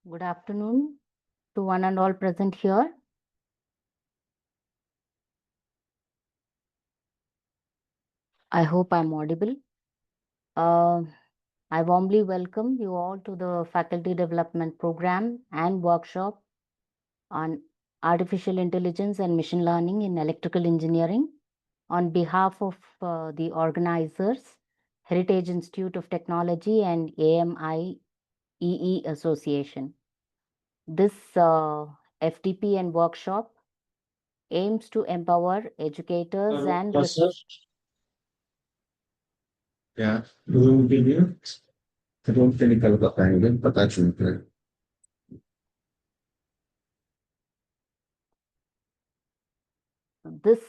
Good afternoon to one and all present here. I hope I'm audible. Uh, I warmly welcome you all to the Faculty Development Program and workshop on Artificial Intelligence and Machine Learning in Electrical Engineering on behalf of the organizers, Heritage Institute of Technology and AMIEE Association. This FDP and workshop aims to empower educators and क्या room के लिए room से निकल कर पाएंगे पता चलता है This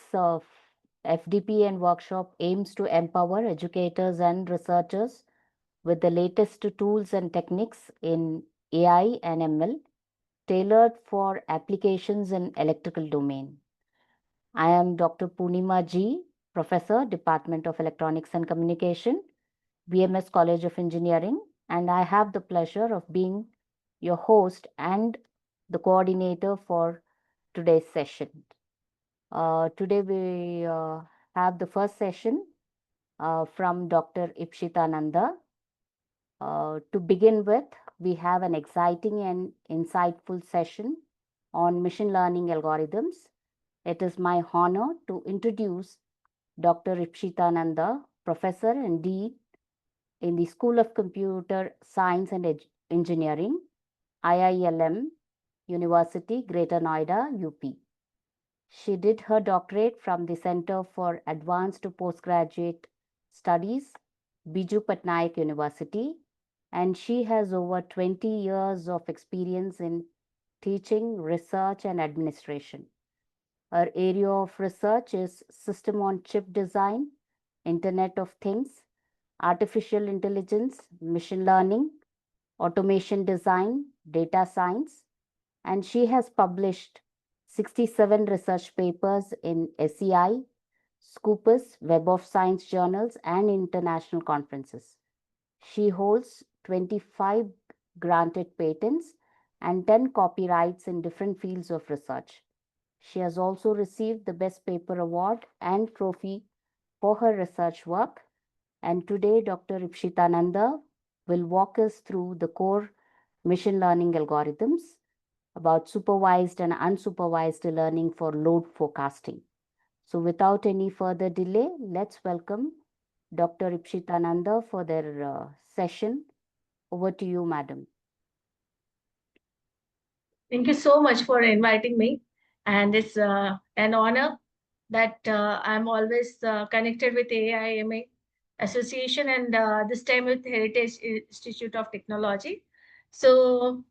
FDP and workshop aims to empower educators and researchers with the latest tools and techniques in AI and ML tailored for applications in electrical domain. I am Dr. Poonima G, Professor, Department of Electronics and Communication, BMS College of Engineering, and I have the pleasure of being your host and the coordinator for today's session. Today we have the first session from Dr. Ipshita Nanda. To begin with, we have an exciting and insightful session on machine learning algorithms. It is my honor to introduce Dr. Ipshita Nanda, Professor and Dean in the School of Computer Science and Engineering, IILM, University, Greater Noida, UP. She did her doctorate from the Center for Advanced Postgraduate Studies, Biju Patnaik University, and she has over 20 years of experience in teaching, research, and administration. Her area of research is system on chip design, Internet of Things, artificial intelligence, machine learning, automation design, data science, and she has published 67 research papers in SEI, Scopus, Web of Science journals, and international conferences. She holds 25 granted patents and 10 copyrights in different fields of research. She has also received the Best Paper Award and trophy for her research work. And today, Dr. Ipshita Nanda will walk us through the core machine learning algorithms about supervised and unsupervised learning for load forecasting. So without any further delay, let's welcome Dr. Ipshita Nanda for their session. Over to you, madam. Thank you so much for inviting me. And it's an honor that I'm always connected with AIMA Association and this time with Heritage Institute of Technology. So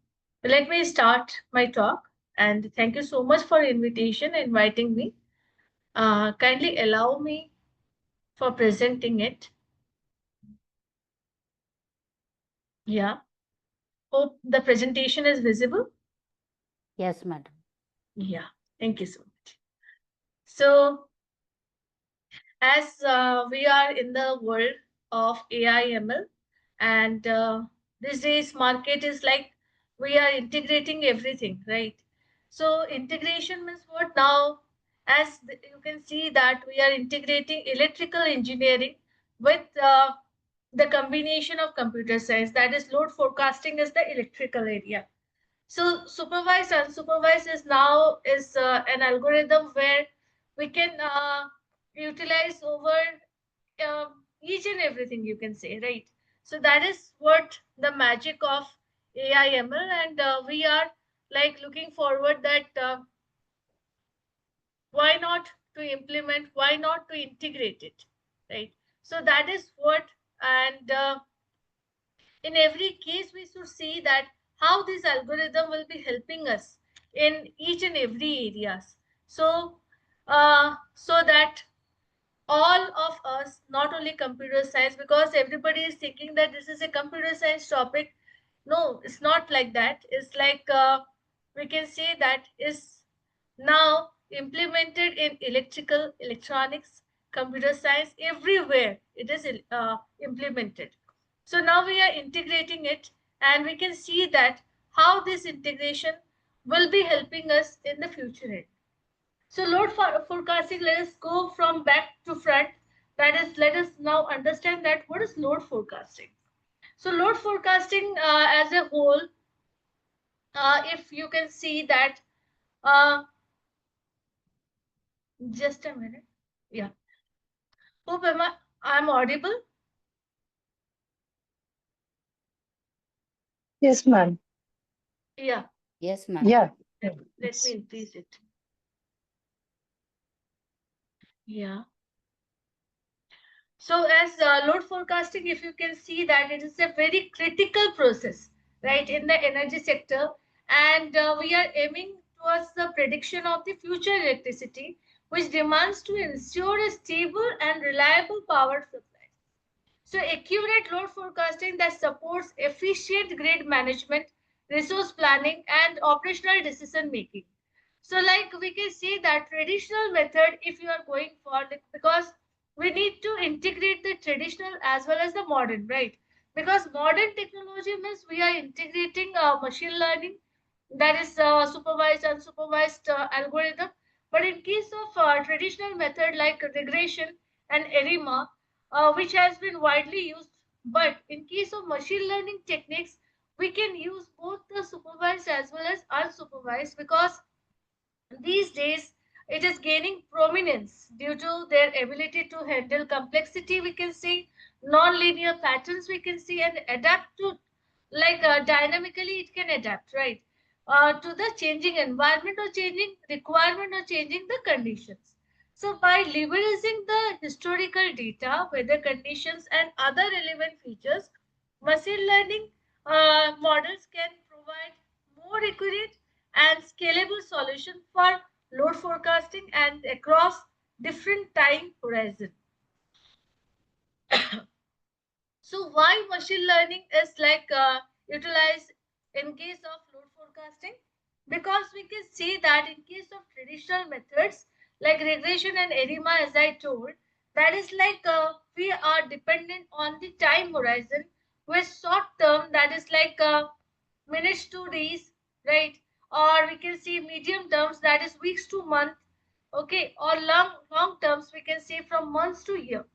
let me start my talk. And thank you so much for invitation, inviting me. Kindly allow me for presenting it. Yeah. Hope the presentation is visible. Yes, madam. Yeah. Thank you so much. So as we are in the world of AI ML, and these days market is like we are integrating everything, right? So integration means what now? As you can see that we are integrating electrical engineering with the combination of computer science, that is load forecasting is the electrical area. So supervised unsupervised is now is an algorithm where we can utilize over each and everything, you can say, right? So that is what the magic of AI ML, and we are like looking forward that why not to implement, why not to integrate it, right? So that is what, and in every case we should see that how this algorithm will be helping us in each and every areas. So so that all of us, not only computer science, because everybody is thinking that this is a computer science topic. No, it's not like that. It's like we can say that is now implemented in electrical, electronics, computer science, everywhere it is implemented. So now we are integrating it, and we can see that how this integration will be helping us in the future end. So load forecasting, let us go from back to front. That is, let us now understand that what is load forecasting. So load forecasting as a whole, if you can see that, uh, just a minute. Yeah. Hope I'm audible. Yes, ma'am. Yeah. Yes, ma'am. Yeah. Let me increase it. Yeah. So as load forecasting, if you can see that it is a very critical process, right, in the energy sector, and we are aiming towards the prediction of the future electricity, which demands to ensure a stable and reliable power supply. So accurate load forecasting that supports efficient grid management, resource planning, and operational decision making. So like we can see that traditional method, if you are going for, like, because we need to integrate the traditional as well as the modern, right? Because modern technology means we are integrating machine learning, that is supervised unsupervised algorithm. But in case of traditional method like regression and AMIEE, which has been widely used, but in case of machine learning techniques, we can use both the supervised as well as unsupervised, because these days it is gaining prominence due to their ability to handle complexity, we can see, non-linear patterns, we can see, and adapt to, like dynamically it can adapt, right, to the changing environment or changing requirement or changing the conditions. So by leveraging the historical data, weather conditions, and other relevant features, machine learning models can provide more accurate and scalable solution for load forecasting and across different time horizon. So why machine learning is like utilized in case of load forecasting? Because we can see that in case of traditional methods like regression and AMIEE, as I told, that is like we are dependent on the time horizon, with short term, that is like minutes to days, right? Or we can see medium terms, that is weeks to month, okay? Or long terms, we can say from months to year.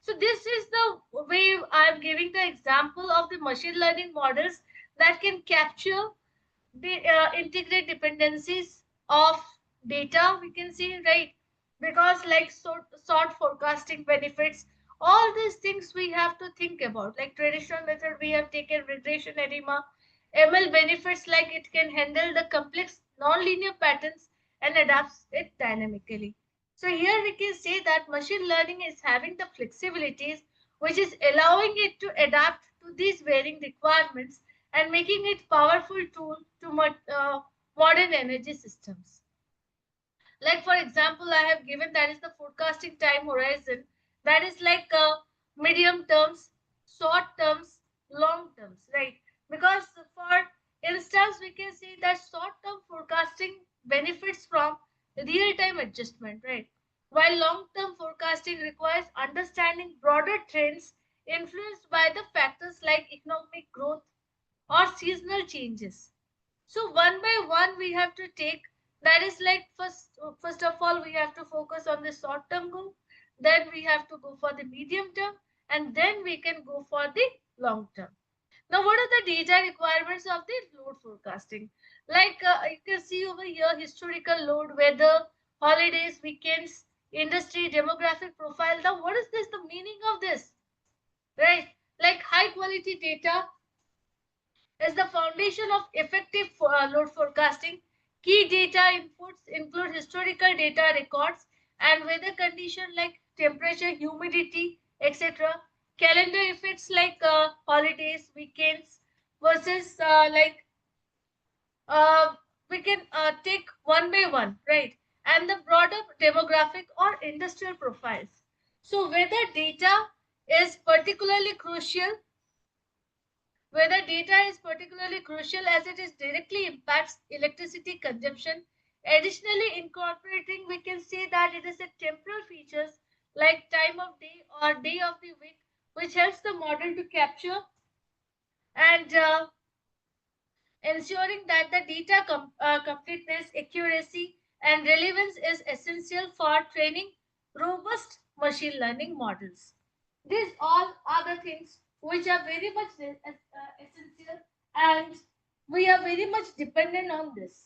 So this is the way I'm giving the example of the machine learning models that can capture the integrate dependencies of data, we can see, right? Because like sort forecasting benefits, all these things we have to think about. Like traditional method, we have taken regression, AMIEE. ML benefits, like it can handle the complex non-linear patterns and adapts it dynamically. So here we can say that machine learning is having the flexibilities which is allowing it to adapt to these varying requirements and making it powerful tool to modern energy systems. Like for example, I have given that is the forecasting time horizon, that is like medium terms, short terms, long terms, right? Because for instance, we can see that short term forecasting benefits from real time adjustment, right? While long term forecasting requires understanding broader trends influenced by the factors like economic growth or seasonal changes. So one by one we have to take, that is like first of all we have to focus on the short term goal, then we have to go for the medium term, and then we can go for the long term. Now what are the data requirements of the load forecasting? Like you can see over here, historical load, weather, holidays, weekends, industry, demographic profile. Now what is this, the meaning of this, right? Like high quality data is the foundation of effective load forecasting. Key data inputs include historical data records and weather conditions like temperature, humidity, etc. Calendar effects like holidays, weekends, versus uh, we can take one by one, right? And the broader demographic or industrial profiles. So weather data is particularly crucial. Weather data is particularly crucial as it is directly impacts electricity consumption. Additionally, incorporating, we can say that it is a temporal features like time of day or day of the week, which helps the model to capture and Ensuring that the data completeness, accuracy, and relevance is essential for training robust machine learning models. These all are the things which are very much essential, and we are very much dependent on this.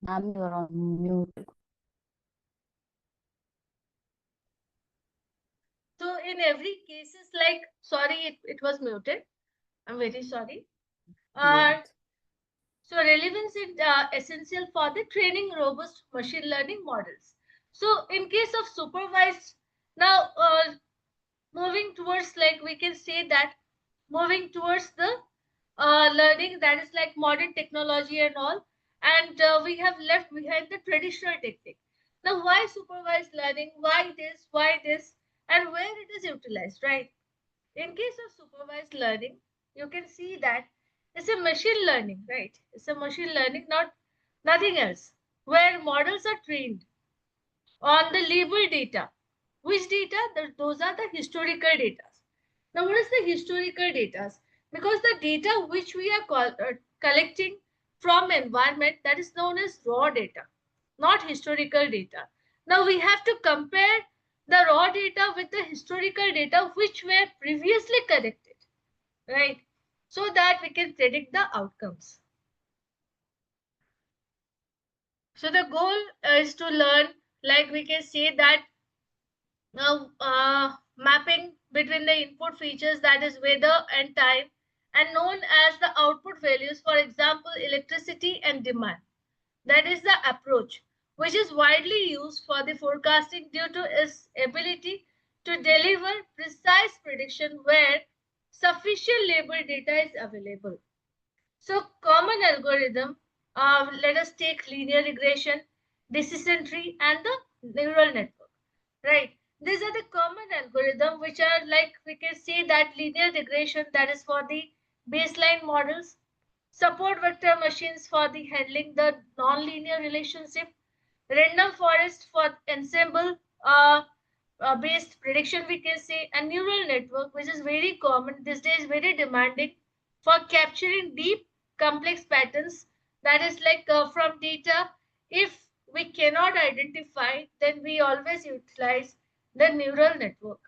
Ma'am, you're on mute. So in every cases, like, sorry, it was muted. I'm very sorry. Yes. So relevance is essential for the training robust machine learning models. So in case of supervised, now moving towards, like we can say that, moving towards the learning that is like modern technology and all, and we have left behind the traditional technique. Now why supervised learning? Why this? And where it is utilized, right? In case of supervised learning, you can see that it's a machine learning, right? It's a machine learning, not nothing else, where models are trained on the labeled data. Which data? Those are the historical data. Now, what is the historical data? Because the data which we are collecting from environment, that is known as raw data, not historical data. Now we have to compare the raw data with the historical data which were previously collected, right? So that we can predict the outcomes. So the goal is to learn, like we can say that now mapping between the input features, that is weather and time, and known as the output values, for example electricity and demand. That is the approach which is widely used for the forecasting due to its ability to deliver precise prediction where sufficient labor data is available. So common algorithm, let us take linear regression, decision tree, and the neural network, right? These are the common algorithm which are, like we can say that linear regression, that is for the baseline models, support vector machines for the handling the non-linear relationship, random forest for ensemble based prediction, we can say, and neural network, which is very common these days, very demanding for capturing deep complex patterns, that is like from data. If we cannot identify, then we always utilize the neural network.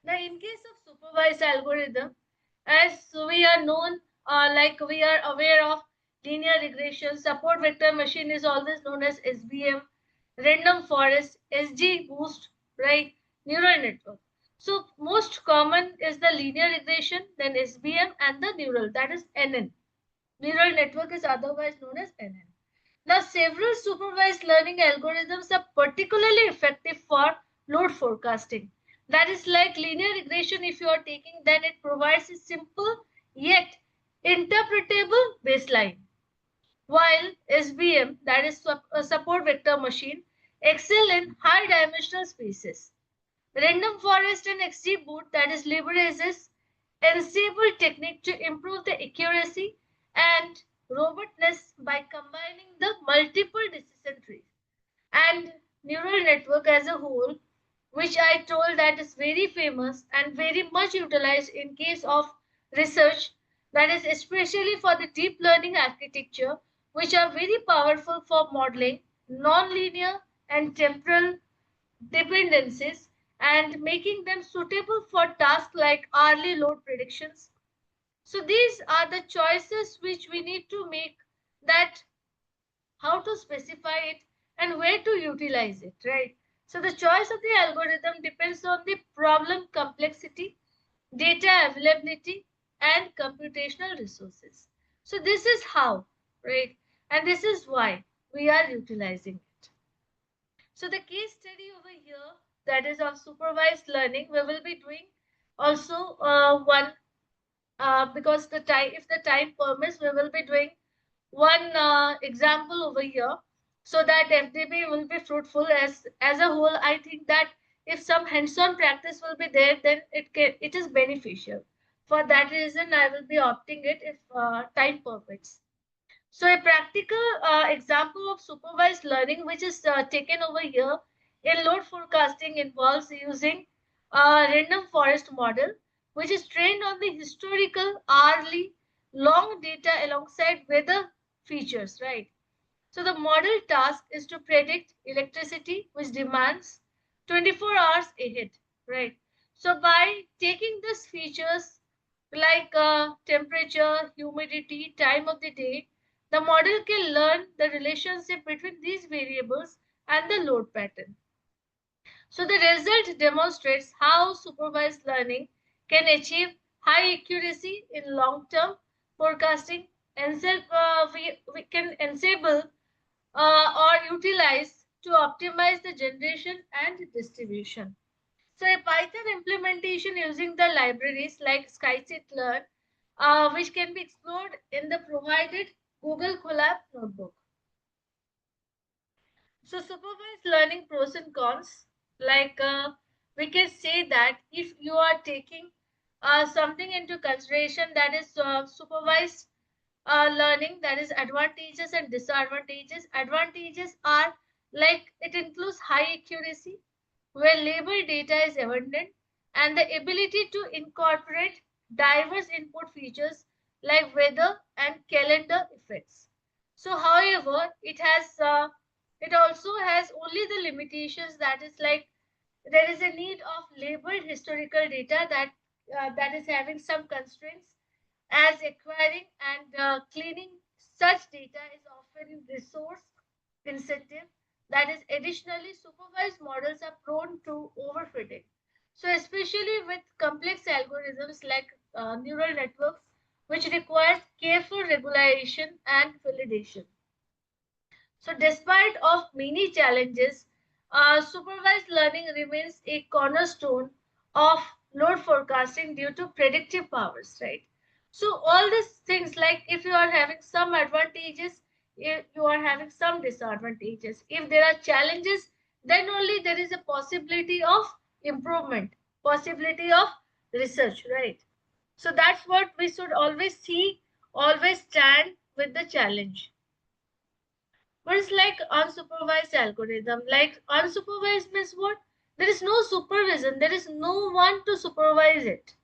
Now in case of supervised algorithm, as we are known, like we are aware of linear regression, support vector machine is always known as SVM, random forest, SGBoost, right? Neural network. So most common is the linear regression, then SVM, and the neural, that is NN. Neural network is otherwise known as NN. Now, several supervised learning algorithms are particularly effective for load forecasting. That is like linear regression, if you are taking, then it provides a simple yet interpretable baseline. While SVM, that is a support vector machine, excel in high dimensional spaces. Random forest and XGBoot, that is leverages ensemble technique to improve the accuracy and robustness by combining the multiple decision trees. And neural network as a whole, which I told that is very famous and very much utilized in case of research, that is especially for the deep learning architecture, which are very powerful for modeling non-linear and temporal dependencies and making them suitable for tasks like early load predictions. So these are the choices which we need to make, that how to specify it and where to utilize it, right? So the choice of the algorithm depends on the problem complexity, data availability, and computational resources. So this is how, right? And this is why we are utilizing it. So the case study over here, that is of supervised learning, we will be doing also one, because the time, if the time permits, we will be doing one example over here. so that FDP will be fruitful as a whole. I think that if some hands-on practice will be there, then it is beneficial. For that reason, I will be opting it if time permits. So a practical example of supervised learning which is taken over here in load forecasting involves using a random forest model which is trained on the historical hourly long data alongside weather features, right? So the model task is to predict electricity which demands 24 hours ahead, right? So by taking these features like temperature, humidity, time of the day, the model can learn the relationship between these variables and the load pattern. So the result demonstrates how supervised learning can achieve high accuracy in long-term forecasting and we can enable or utilize to optimize the generation and distribution. So a Python implementation using the libraries like scikit-learn, which can be explored in the provided Google Colab notebook. So supervised learning pros and cons, like we can say that if you are taking something into consideration, that is supervised learning, that is advantages and disadvantages. Advantages are like it includes high accuracy where label data is abundant and the ability to incorporate diverse input features like weather and calendar effects. So however it also has only the limitations, that is like there is a need of labeled historical data that is having some constraints as acquiring and cleaning such data is often resource incentive. That is, additionally, supervised models are prone to overfitting. So, especially with complex algorithms like neural networks, which requires careful regulation and validation. So, despite of many challenges, supervised learning remains a cornerstone of load forecasting due to predictive powers, right? So, all these things, like if you are having some advantages, if you are having some disadvantages. If there are challenges, then only there is a possibility of improvement, possibility of research, right? So that's what we should always see, always stand with the challenge. But it's like unsupervised algorithm. Like unsupervised means what? There is no supervision. There is no one to supervise it.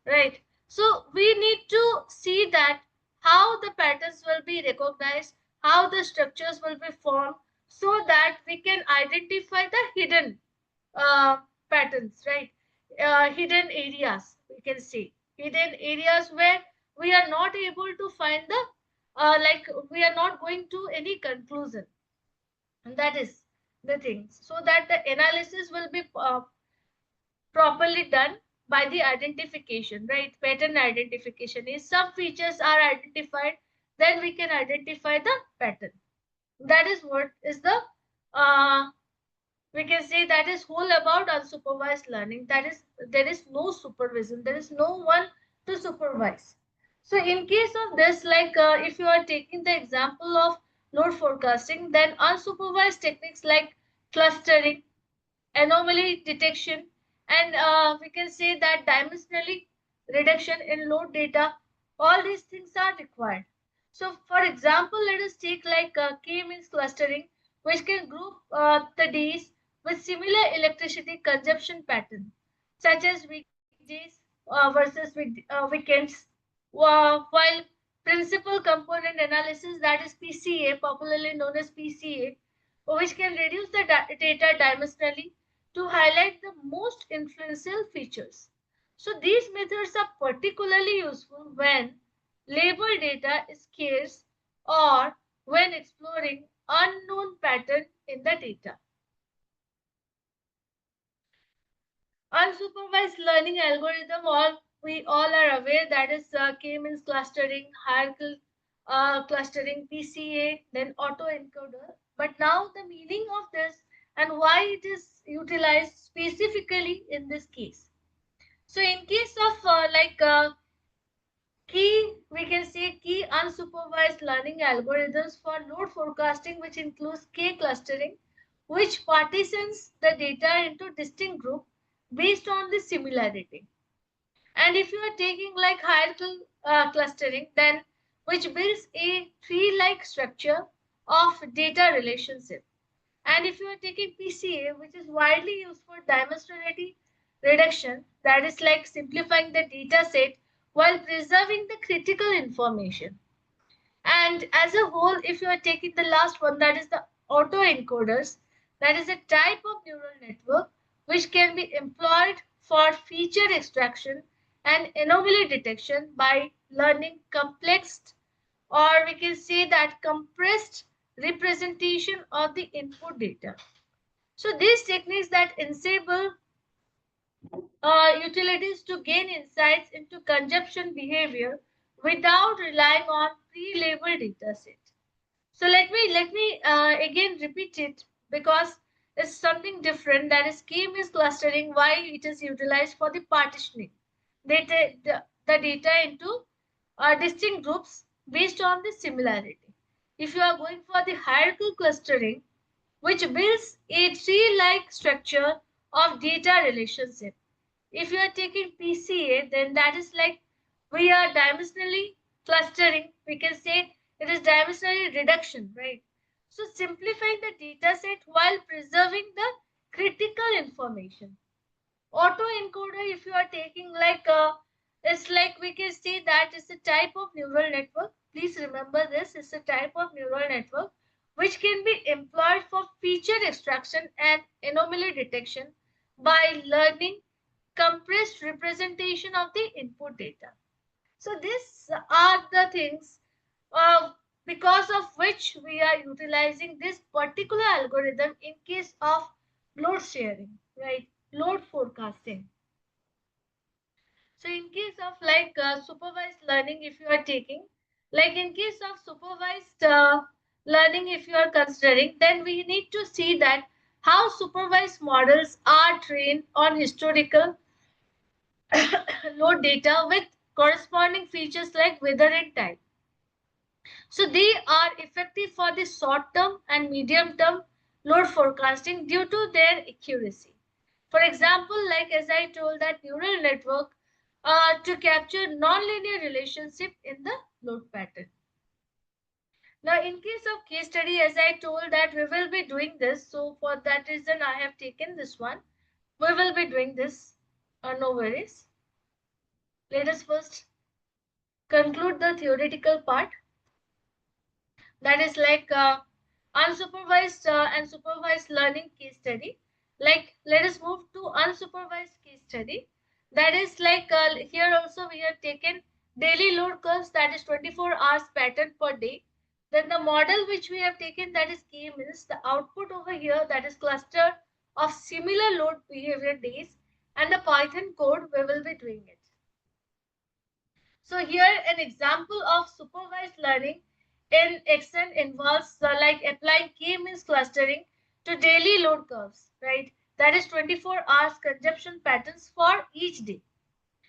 Right. So we need to see that how the patterns will be recognized, how the structures will be formed, so that we can identify the hidden uh, patterns, right? Hidden areas, we can see. Hidden areas where we are not able to find the, like we are not going to any conclusion. And that is the thing. So that the analysis will be properly done by the identification, right? Pattern identification. If some features are identified, then we can identify the pattern. That is what is the uh, we can say that is whole about unsupervised learning. That is, there is no supervision, there is no one to supervise. So in case of this, like if you are taking the example of load forecasting, then unsupervised techniques like clustering, anomaly detection, and we can say that dimensionally reduction in load data, all these things are required. So for example, let us take like k-means clustering, which can group the days with similar electricity consumption pattern, such as weekdays versus weekends, while principal component analysis, that is PCA, popularly known as PCA, which can reduce the data dimensionally to highlight the most influential features. So these methods are particularly useful when label data is scarce or when exploring unknown pattern in the data. Unsupervised learning algorithm, all we all are aware, that is k-means clustering, hierarchical clustering, PCA, then autoencoder. But now the meaning of this and why it is utilized specifically in this case. So in case of key, we we can say key unsupervised learning algorithms for load forecasting, which includes K clustering, which partitions the data into distinct groups based on the similarity. And if you are taking like hierarchical clustering, then which builds a tree-like structure of data relationship. And if you are taking PCA, which is widely used for dimensionality reduction, that is like simplifying the data set while preserving the critical information. And as a whole, if you are taking the last one, that is the autoencoders, that is a type of neural network which can be employed for feature extraction and anomaly detection by learning complex, or we can say that compressed representation of the input data. So these techniques that enable utilities to gain insights into consumption behavior without relying on pre-labeled dataset. So let me again repeat it because it's something different. That is, K-means clustering. Why it is utilized for the partitioning the data into distinct groups based on the similarity. If you are going for the hierarchical clustering, which builds a tree-like structure of data relationship. If you are taking PCA, then that is like we are dimensionally clustering. We can say it is dimensionally reduction, right? So simplifying the data set while preserving the critical information. Autoencoder, if you are taking like it's like we can say that it's a type of neural network. Please remember this, it's a type of neural network which can be employed for feature extraction and anomaly detection by learning compressed representation of the input data. So these are the things because of which we are utilizing this particular algorithm in case of load sharing, right? Load forecasting. So in case of like supervised learning, if you are taking, like in case of supervised learning, if you are considering, then we need to see that how supervised models are trained on historical load data with corresponding features like weather and time. So they are effective for the short term and medium term load forecasting due to their accuracy. For example, like as I told that neural network to capture nonlinear relationship in the load pattern. Now in case of case study, as I told that we will be doing this. So for that reason I have taken this one. We will be doing this. No worries. Let us first conclude the theoretical part, that is like unsupervised and supervised learning case study. Like let us move to unsupervised case study. That is like here also we have taken daily load curves, that is 24 hours pattern per day. Then the model which we have taken, that is K means the output over here, that is cluster of similar load behavior days, and the Python code we will be doing it. So here an example of supervised learning in Excel involves like applying K-means clustering to daily load curves, right? That is 24 hours consumption patterns for each day.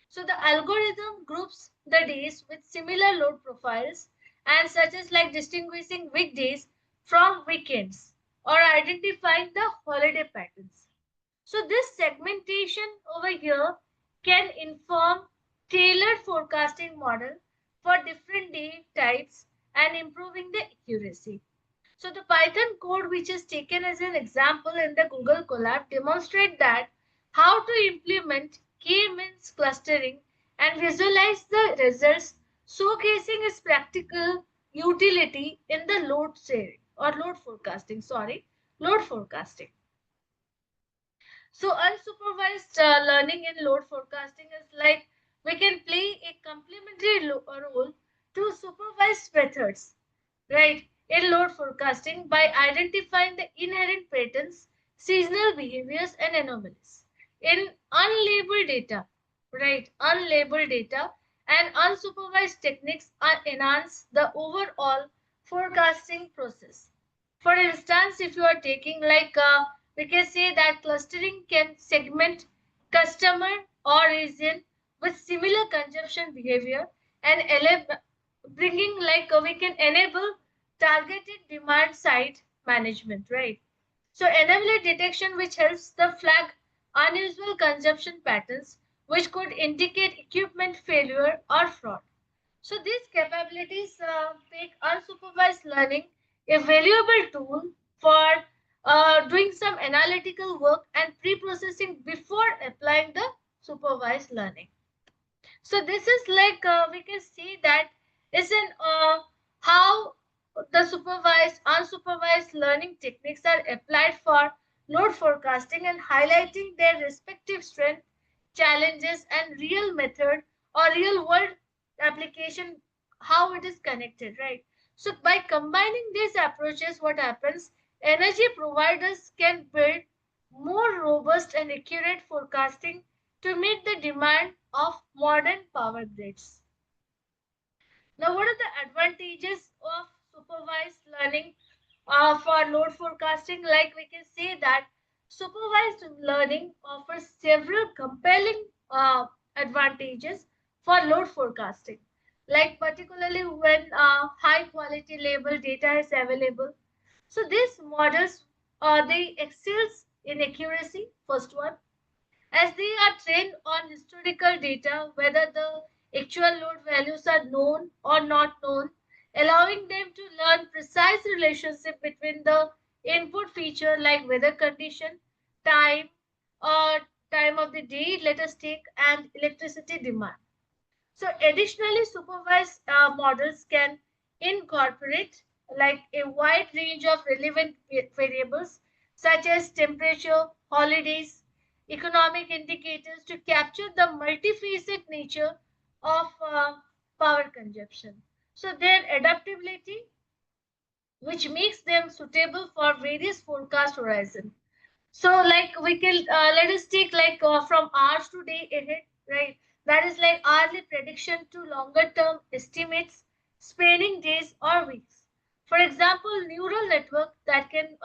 So the algorithm groups the days with similar load profiles and such as like distinguishing weekdays from weekends or identifying the holiday patterns. So this segmentation over here can inform tailored forecasting model for different day types and improving the accuracy. So the Python code which is taken as an example in the Google Colab demonstrate that how to implement K-means clustering and visualize the results, showcasing its practical utility in the load sharing or load forecasting, load forecasting. So unsupervised learning in load forecasting is like we can play a complementary role to supervised methods, right, in load forecasting by identifying the inherent patterns, seasonal behaviors, and anomalies in unlabeled data, right? Unlabeled data and unsupervised techniques enhance the overall forecasting process. For instance, if you are taking like we can say that clustering can segment customer or region with similar consumption behavior and bringing we can enable targeted demand side management, right? So anomaly detection, which helps the flag unusual consumption patterns which could indicate equipment failure or fraud. So these capabilities make unsupervised learning a valuable tool for doing some analytical work and pre-processing before applying the supervised learning. So this is we can see that is an how the supervised, unsupervised learning techniques are applied for load forecasting and highlighting their respective strength, challenges, and real method or real world application, how it is connected, right? So by combining these approaches, what happens? Energy providers can build more robust and accurate forecasting to meet the demand of modern power grids. Now, what are the advantages of supervised learning for load forecasting? Like we can say that supervised learning offers several compelling advantages for load forecasting. Like particularly when high quality label data is available. So these models they excels in accuracy. First one, as they are trained on historical data, whether the actual load values are known or not known, allowing them to learn precise relationship between the input feature like weather condition, time, or time of the day, let us take, and electricity demand. So additionally, supervised models can incorporate a wide range of relevant variables such as temperature, holidays, economic indicators to capture the multifaceted nature of power consumption. So their adaptability, which makes them suitable for various forecast horizons. So, we can let us take from hours to day ahead, right? That is like hourly prediction to longer term estimates, spanning days or weeks. For example, neural network that can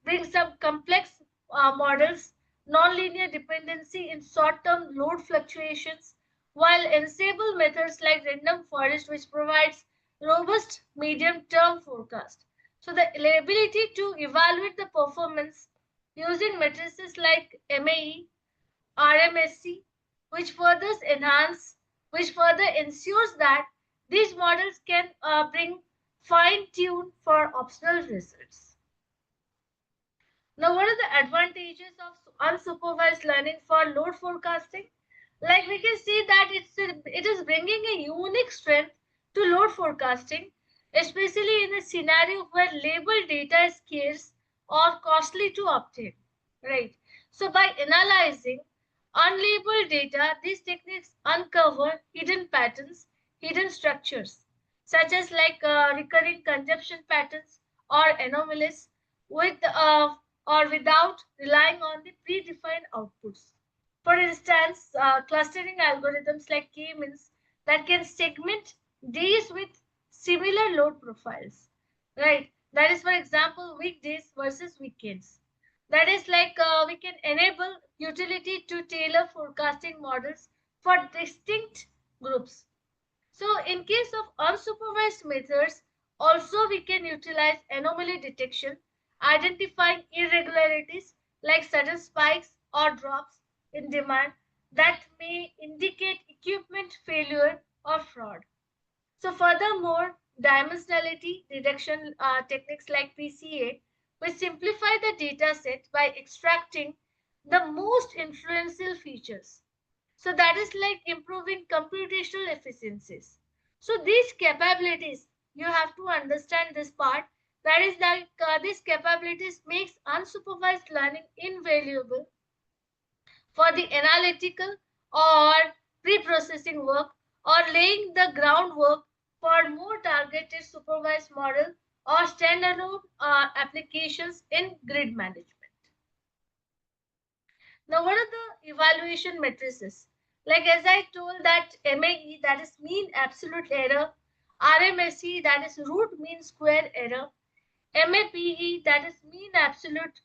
bring some complex models, nonlinear dependency in short-term load fluctuations, while ensemble methods like random forest, which provides robust medium-term forecast. So the ability to evaluate the performance using matrices like MAE, RMSC, which which further ensures that these models can bring fine tune for optional results. Now, what are the advantages of unsupervised learning for load forecasting? Like we can see that it is bringing a unique strength to load forecasting, especially in a scenario where labeled data is scarce or costly to obtain. Right. So by analyzing unlabeled data, these techniques uncover hidden patterns, hidden structures, such as recurring consumption patterns or anomalies with or without relying on the predefined outputs. For instance, clustering algorithms like K-means that can segment days with similar load profiles, right? That is, for example, weekdays versus weekends. That is we can enable utility to tailor forecasting models for distinct groups. So in case of unsupervised methods, also we can utilize anomaly detection, identifying irregularities like sudden spikes or drops in demand that may indicate equipment failure or fraud. So furthermore, dimensionality reduction techniques like PCA will simplify the data set by extracting the most influential features. So that is like improving computational efficiencies. So these capabilities, you have to understand this part. That is these capabilities makes unsupervised learning invaluable for the analytical or pre-processing work or laying the groundwork for more targeted supervised model or standalone applications in grid management. Now, what are the evaluation matrices? Like as I told that MAE, that is mean absolute error, RMSE, that is root mean square error, MAPE, that is mean absolute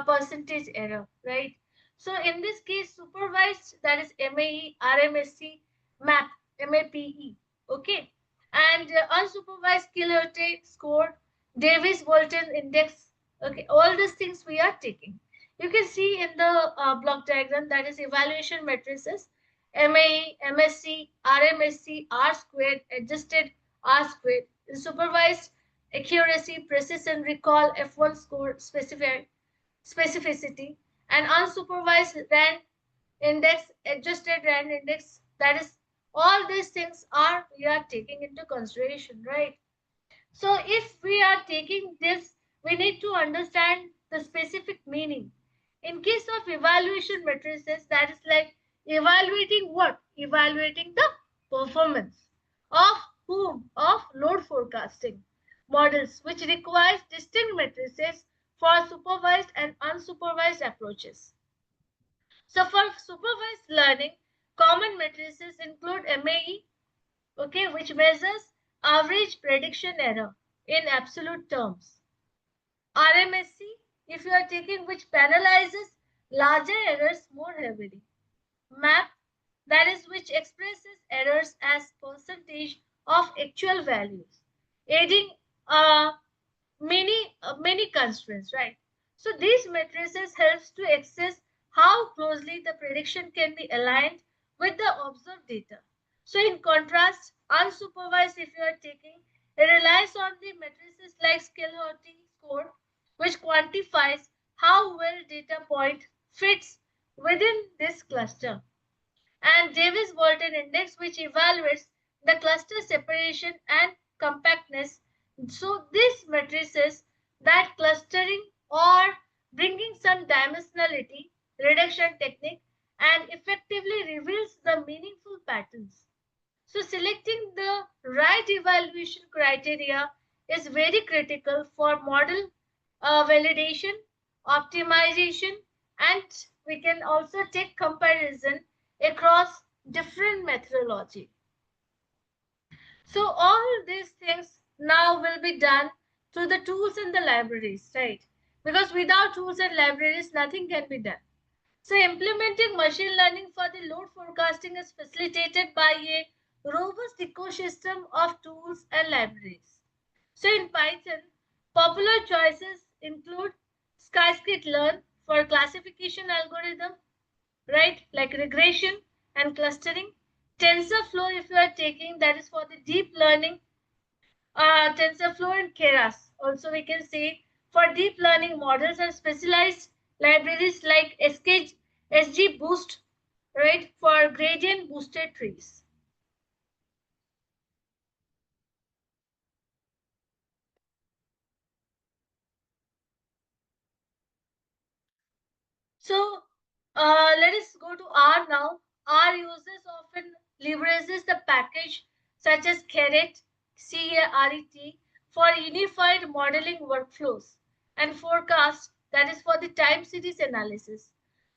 percentage error, right? So in this case, supervised, that is MAE, RMSE, MAP, MAPE, okay? and unsupervised skill score, Davis-Walton index. Okay, all these things we are taking. You can see in the block diagram, that is evaluation matrices, MAE, MSC, RMSC, R squared, adjusted R squared, supervised accuracy, precision, recall, F1 score, specificity, and unsupervised RAND index, adjusted RAND index. That is, all these things are we are taking into consideration, right? So if we are taking this, we need to understand the specific meaning. In case of evaluation matrices, that is like evaluating what? Evaluating the performance of whom? Of load forecasting models, which requires distinct matrices for supervised and unsupervised approaches. So for supervised learning, common matrices include MAE, okay, which measures average prediction error in absolute terms. RMSC, if you are taking, which penalizes larger errors more heavily. MAP, that is, which expresses errors as percentage of actual values, aiding many constraints, right? So these matrices helps to assess how closely the prediction can be aligned with the observed data. So in contrast, unsupervised, if you are taking, it relies on the matrices like Skill-Horty score, which quantifies how well data point fits within this cluster, and Davis-Walton index, which evaluates the cluster separation and compactness. So these matrices that clustering or bringing some dimensionality reduction technique and effectively reveals the meaningful patterns. So selecting the right evaluation criteria is very critical for model validation, optimization, and we can also take comparison across different methodology. So all these things now will be done through the tools and the libraries, right? Because without tools and libraries, nothing can be done. So implementing machine learning for the load forecasting is facilitated by a robust ecosystem of tools and libraries. So in Python, popular choices include scikit-learn for classification algorithm, right? Like regression and clustering. TensorFlow, if you are taking, that is for the deep learning. TensorFlow and Keras. Also, we can say for deep learning models and specialized libraries like SGBoost, right? For gradient boosted trees. So let us go to R now. R users often leverages the package such as Caret, CARET, for unified modeling workflows and forecast, that is for the time series analysis.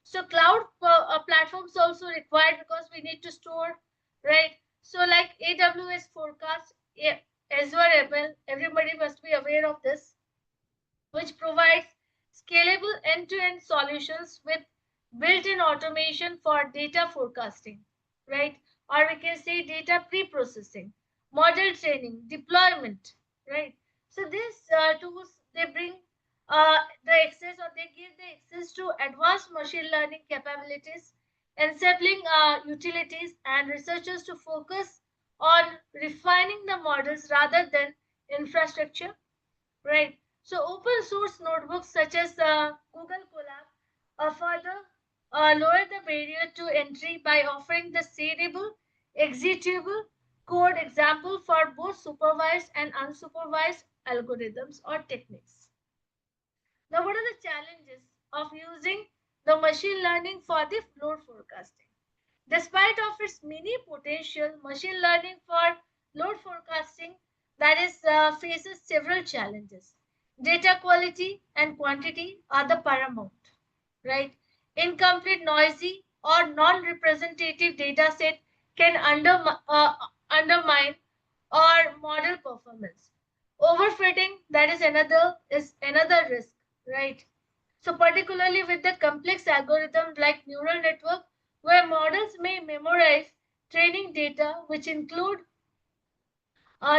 So cloud platforms also required because we need to store, right? So like AWS forecast, Azure ML, everybody must be aware of this, which provides scalable end-to-end solutions with built-in automation for data forecasting, right? Or we can say data pre-processing, model training, deployment, right? So these tools, they bring the access, or they give the access to advanced machine learning capabilities, enabling utilities and researchers to focus on refining the models rather than infrastructure, right? So open source notebooks such as Google Colab further lower the barrier to entry by offering the seriable, executable code example for both supervised and unsupervised algorithms or techniques. Now, what are the challenges of using the machine learning for the load forecasting? Despite of its many potential, machine learning for load forecasting, that is faces several challenges. Data quality and quantity are the paramount, right? Incomplete, noisy, or non-representative data set can undermine or model performance. Overfitting, that is another risk, right? So particularly with the complex algorithms like neural network, where models may memorize training data, which include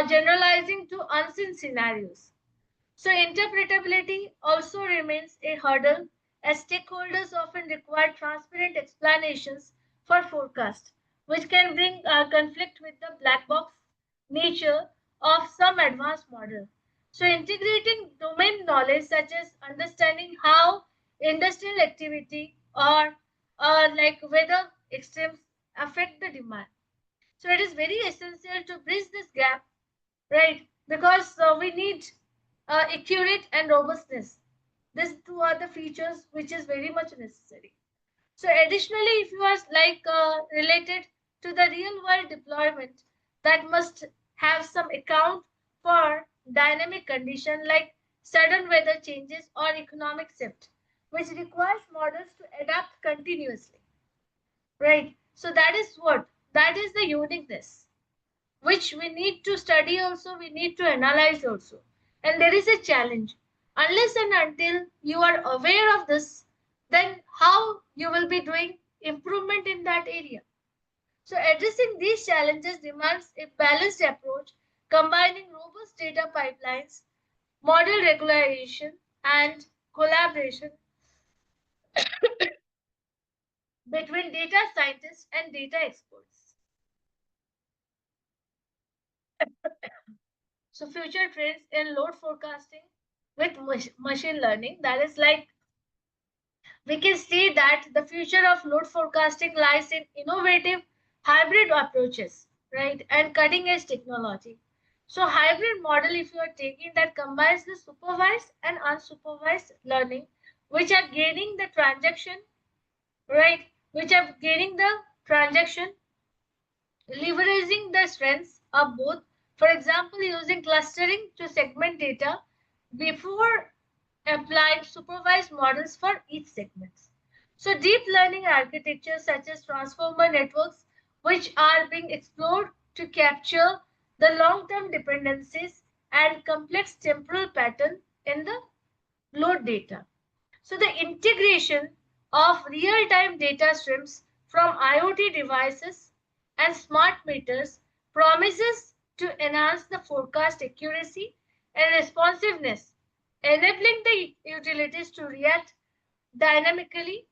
generalizing to unseen scenarios. So, interpretability also remains a hurdle as stakeholders often require transparent explanations for forecast, which can bring conflict with the black box nature of some advanced model. So, integrating domain knowledge such as understanding how industrial activity or like weather extremes affect the demand. So, it is very essential to bridge this gap, right? Because we need accurate and robustness. These two are the features which is very much necessary. So additionally, if you are related to the real world deployment, that must have some account for dynamic condition like sudden weather changes or economic shift, which requires models to adapt continuously, right? So that is the uniqueness which we need to study also, we need to analyze also. And there is a challenge. Unless and until you are aware of this, then how you will be doing improvement in that area? So addressing these challenges demands a balanced approach, combining robust data pipelines, model regularization, and collaboration between data scientists and data experts. So future trends in load forecasting with machine learning, that is like we can see that the future of load forecasting lies in innovative hybrid approaches, right, and cutting edge technology. So hybrid model, if you are taking, that combines the supervised and unsupervised learning, which are gaining the transaction, right, which are gaining the transaction, leveraging the strengths of both. For example, using clustering to segment data before applying supervised models for each segment. So deep learning architectures such as transformer networks, which are being explored to capture the long-term dependencies and complex temporal pattern in the load data. So the integration of real-time data streams from IoT devices and smart meters promises to enhance the forecast accuracy and responsiveness, enabling the utilities to react dynamically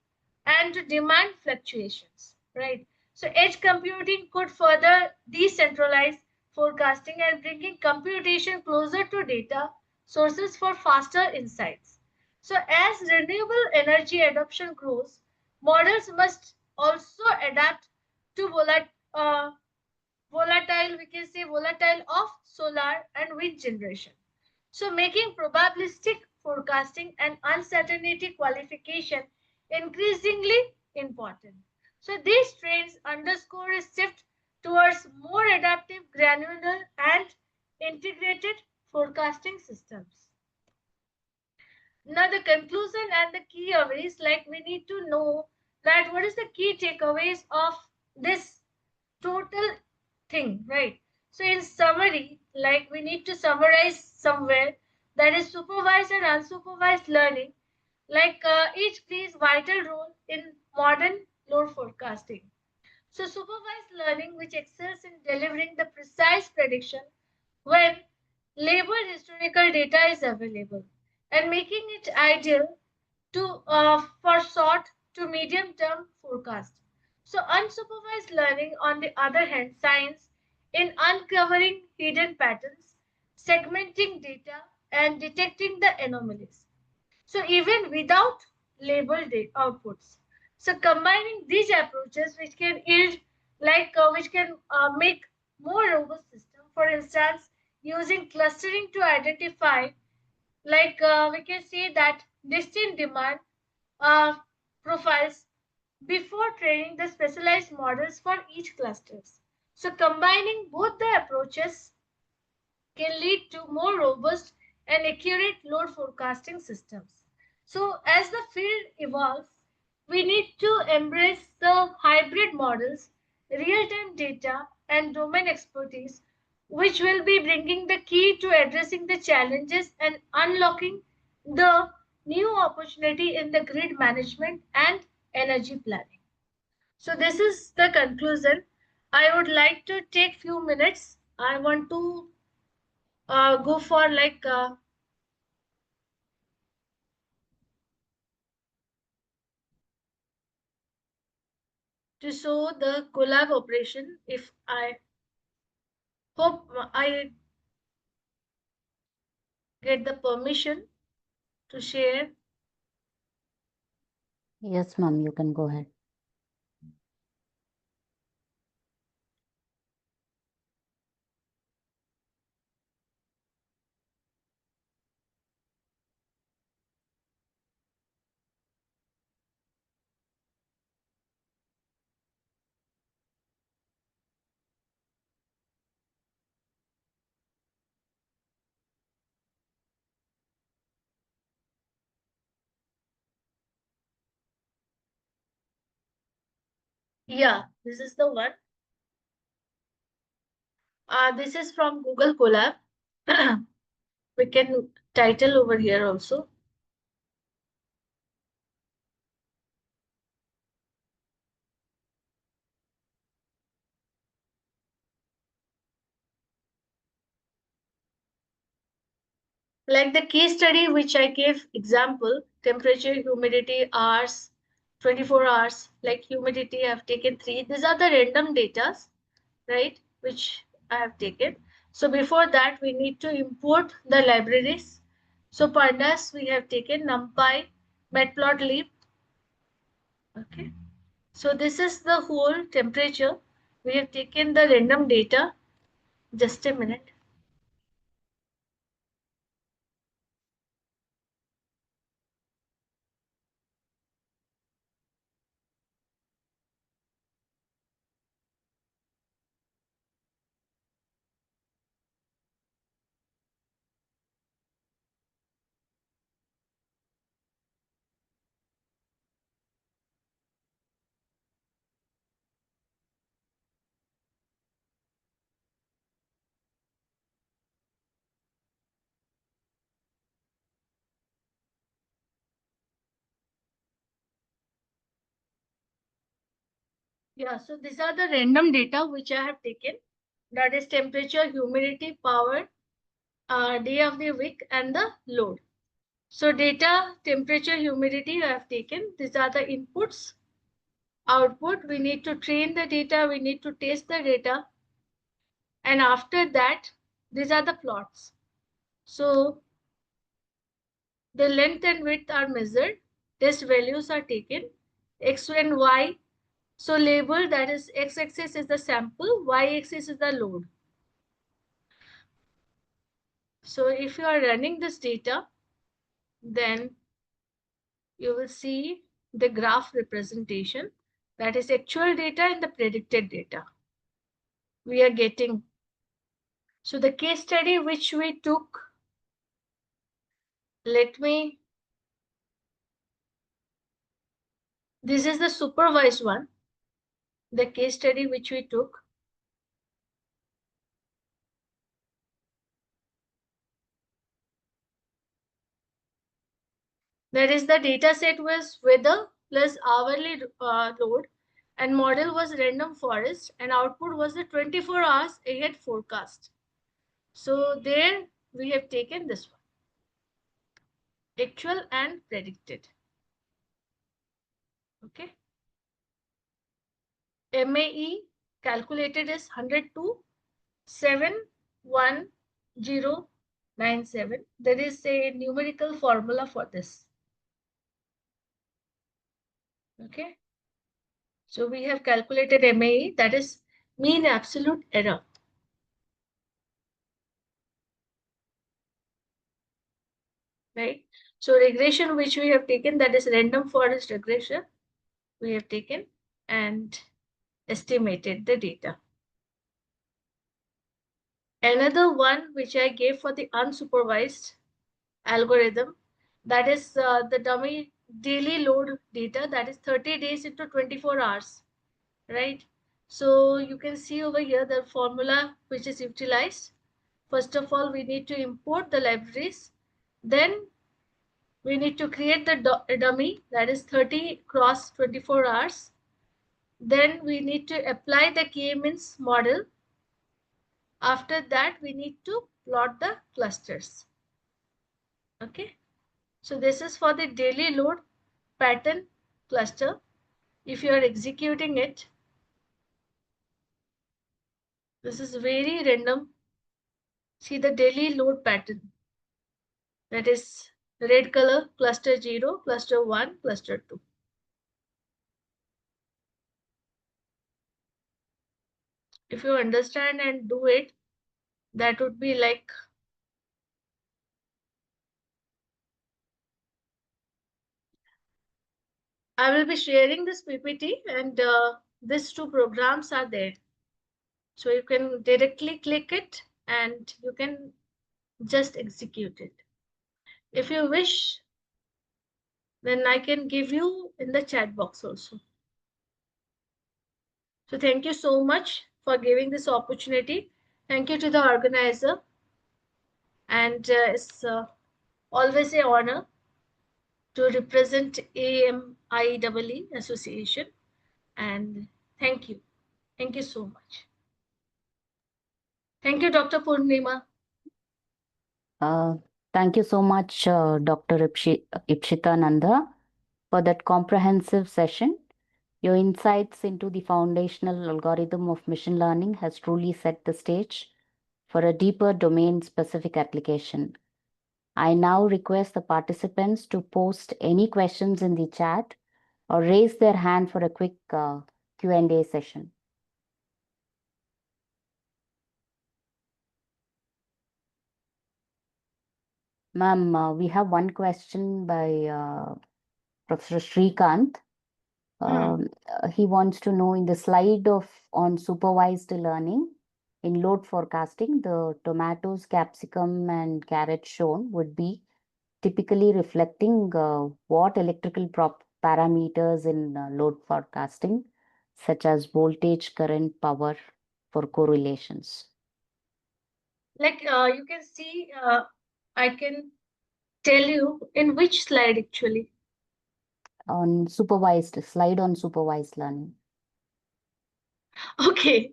and to demand fluctuations, right? So edge computing could further decentralize forecasting and bringing computation closer to data sources for faster insights. So as renewable energy adoption grows, models must also adapt to volatile, we can say volatile of solar and wind generation. So making probabilistic forecasting and uncertainty qualification increasingly important. So these trends underscore a shift towards more adaptive, granular, and integrated forecasting systems. Now the conclusion and the key aways, like we need to know that what is the key takeaways of this total thing, right? So in summary, like we need to summarize somewhere, that is supervised and unsupervised learning, each plays vital role in modern load forecasting. So supervised learning, which excels in delivering the precise prediction when labeled historical data is available and making it ideal to for short to medium term forecast. So unsupervised learning, on the other hand, science in uncovering hidden patterns, segmenting data, and detecting the anomalies. So even without labeled outputs. So combining these approaches, which can yield which can make more robust system. For instance, using clustering to identify, we can say that distinct demand uh, profiles before training the specialized models for each clusters. So combining both the approaches can lead to more robust and accurate load forecasting systems. So as the field evolves, we need to embrace the hybrid models, real-time data, and domain expertise, which will be bringing the key to addressing the challenges and unlocking the new opportunity in the grid management and energy planning. So this is the conclusion. I would like to take few minutes. I want to go for like to show the collab operation. If I hope I get the permission to share. Yes, ma'am, you can go ahead. Yeah, this is the one. This is from Google Colab. We can title over here also. Like the case study which I gave example, temperature, humidity, hours, 24 hours, like humidity I have taken 3. These are the random data, right, which I have taken. So before that, we need to import the libraries. So pandas, we have taken NumPy, Matplotlib. Okay. So this is the whole temperature. We have taken the random data. Just a minute. Yeah, so these are the random data which I have taken. That is temperature, humidity, power, day of the week, and the load. So data, temperature, humidity I have taken. These are the inputs. Output, we need to train the data, we need to test the data. And after that, these are the plots. So the length and width are measured. Test values are taken. X and Y. So label, that is x-axis is the sample, y-axis is the load. So if you are running this data, then you will see the graph representation. That is actual data and the predicted data we are getting. So the case study which we took, this is the supervised one, the case study which we took. That is the data set was weather plus hourly load, and model was random forest, and output was the 24 hours ahead forecast. So there we have taken this one, actual and predicted. Okay. MAE calculated is 102.71097. There is a numerical formula for this. Okay. So we have calculated MAE, that is mean absolute error. Right. So regression which we have taken, that is random forest regression, we have taken and estimated the data. Another one which I gave for the unsupervised algorithm, that is the dummy daily load data, that is 30 days into 24 hours, right? So you can see over here the formula which is utilized. First of all, we need to import the libraries. Then we need to create the dummy, that is 30 cross 24 hours. Then we need to apply the k-means model. After that, we need to plot the clusters. Okay. So this is for the daily load pattern cluster. If you are executing it, this is very random. See the daily load pattern. That is red color, cluster 0, cluster 1, cluster 2. If you understand and do it, that would be like, I will be sharing this PPT, and these two programs are there. So you can directly click it and you can just execute it. If you wish, then I can give you in the chat box also. So thank you so much for giving this opportunity. Thank you to the organizer. And it's always an honor to represent AMIEE Association. And thank you. Thank you so much. Thank you, Dr. Purnima. Thank you so much, Dr. Ipshita Nanda, for that comprehensive session. Your insights into the foundational algorithm of machine learning has truly set the stage for a deeper domain-specific application. I now request the participants to post any questions in the chat or raise their hand for a quick Q&A session. Ma'am, we have one question by Professor Srikanth. He wants to know in the slide on supervised learning in load forecasting, the tomatoes, capsicum, and carrots shown would be typically reflecting what electrical parameters in load forecasting, such as voltage, current, power for correlations. Like you can see, I can tell you in which slide actually. On slide on supervised learning. Okay.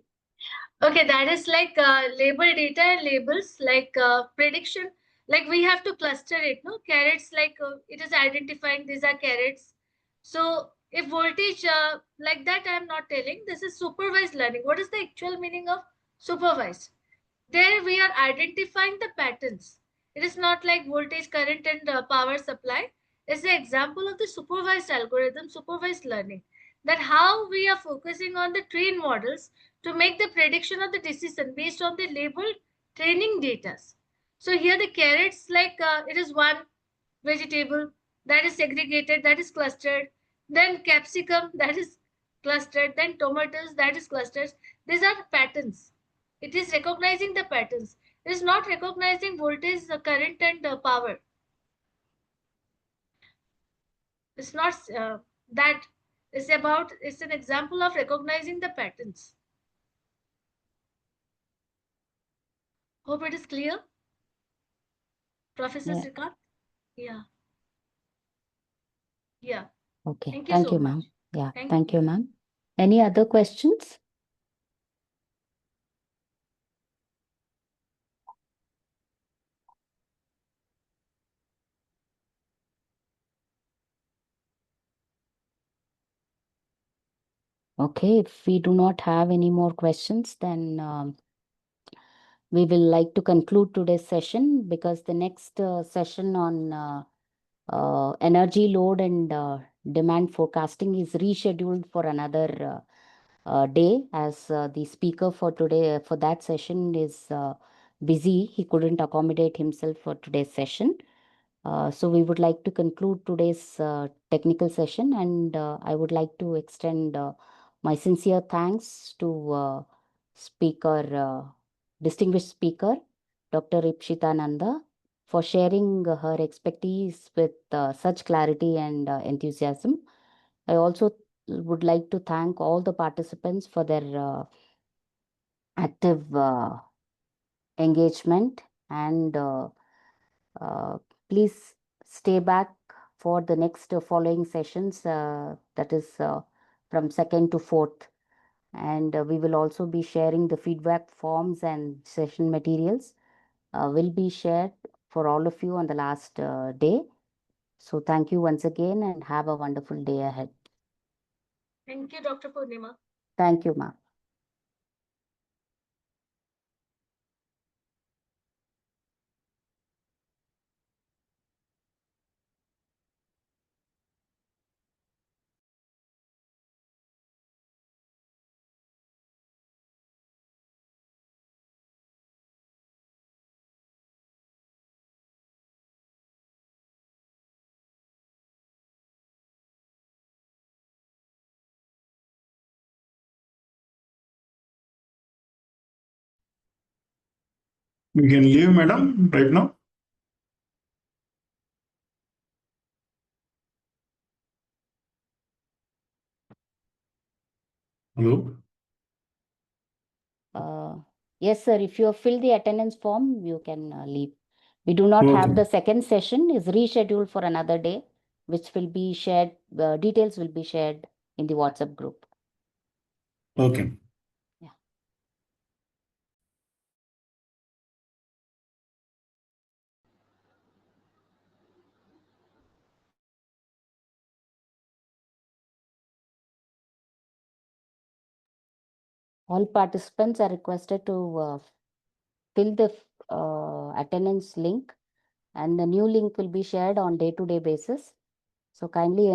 Okay, that is like label data and labels, like prediction. Like we have to cluster it, no? Carrots, like it is identifying these are carrots. So if voltage, like that, I am not telling. This is supervised learning. What is the actual meaning of supervised? There we are identifying the patterns. It is not like voltage, current, and power supply. It's the example of the supervised algorithm, supervised learning. That how we are focusing on the trained models to make the prediction of the decision based on the labeled training data. So here the carrots, like it is one vegetable that is segregated, that is clustered. Then capsicum, that is clustered. Then tomatoes, that is clustered. These are patterns. It is recognizing the patterns. It is not recognizing voltage, current, and power. It's not that. It's an example of recognizing the patterns. Hope it is clear, Professor Yeah. Srikant? Yeah. Yeah. Okay. Thank you Thank so you, much. ma'am. Yeah. Thank Thank you. you, ma'am. Any other questions? Okay, if we do not have any more questions, then we will like to conclude today's session, because the next session on energy load and demand forecasting is rescheduled for another day, as the speaker for today for that session is busy. He couldn't accommodate himself for today's session. So we would like to conclude today's technical session, and I would like to extend my sincere thanks to speaker, distinguished speaker, Dr. Ipshita Nanda, for sharing her expertise with such clarity and enthusiasm. I also would like to thank all the participants for their active engagement, and please stay back for the next following sessions, that is from 2nd to 4th. And we will also be sharing the feedback forms and session materials will be shared for all of you on the last day. So thank you once again and have a wonderful day ahead. Thank you, Dr. Purnima. Thank you, ma'am. We can leave, madam, right now. Hello. Yes, sir. If you have filled the attendance form, you can leave. We do not have Okay. the second session is rescheduled for another day, which will be shared. Details will be shared in the WhatsApp group. Okay. Yeah. All participants are requested to fill the attendance link, and the new link will be shared on day-to-day basis. So kindly